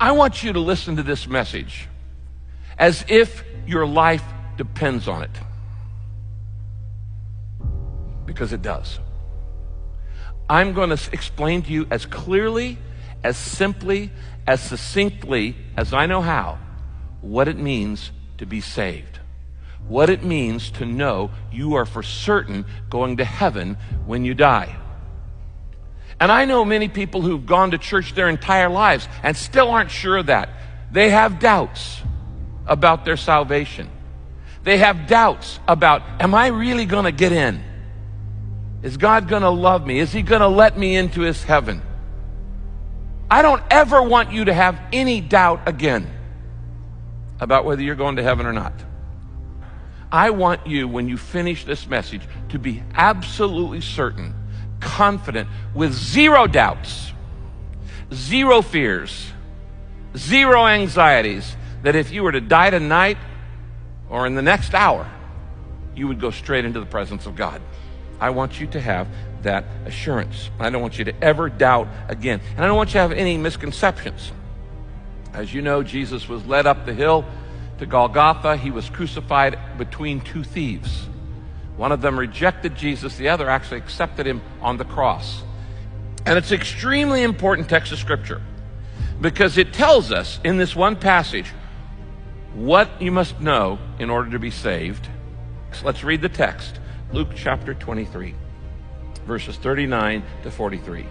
I want you to listen to this message as if your life depends on it. Because it does. I'm going to explain to you as clearly, as simply, as succinctly as I know how, what it means to be saved. What it means to know you are for certain going to heaven when you die. And I know many people who've gone to church their entire lives and still aren't sure of that. They have doubts about their salvation. They have doubts about, am I really going to get in? Is God going to love me? Is he going to let me into his heaven? I don't ever want you to have any doubt again about whether you're going to heaven or not. I want you, when you finish this message, to be absolutely certain, confident, with zero doubts, zero fears, zero anxieties, that if you were to die tonight or in the next hour, you would go straight into the presence of God. I want you to have that assurance. I don't want you to ever doubt again. And I don't want you to have any misconceptions. As you know, Jesus was led up the hill to Golgotha. He was crucified between two thieves. One of them rejected Jesus. The other actually accepted him on the cross. And it's an extremely important text of Scripture because it tells us in this one passage what you must know in order to be saved. So let's read the text. Luke chapter 23, verses 39 to 43.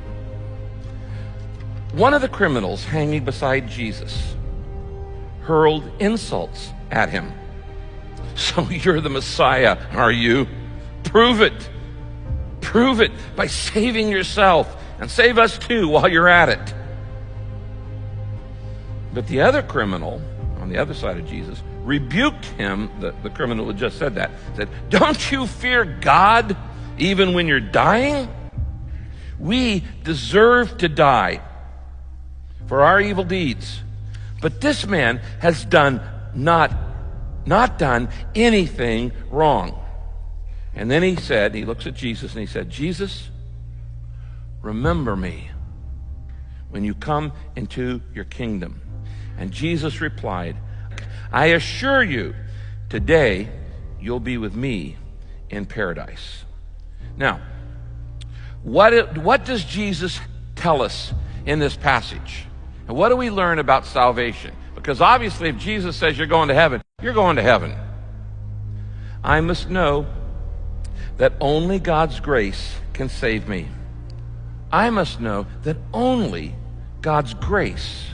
One of the criminals hanging beside Jesus hurled insults at him. So you're the Messiah, are you? Prove it. Prove it by saving yourself and save us too while you're at it. But the other criminal on the other side of Jesus rebuked him, the criminal who just said that, said, don't you fear God even when you're dying? We deserve to die for our evil deeds. But this man has not done anything wrong. And then he looks at Jesus and he said, Jesus, remember me when you come into your kingdom. And Jesus replied, I assure you, today you'll be with me in paradise. Now, what does Jesus tell us in this passage? And what do we learn about salvation? Because obviously if Jesus says you're going to heaven, you're going to heaven. I must know that only God's grace can save me. I must know that only God's grace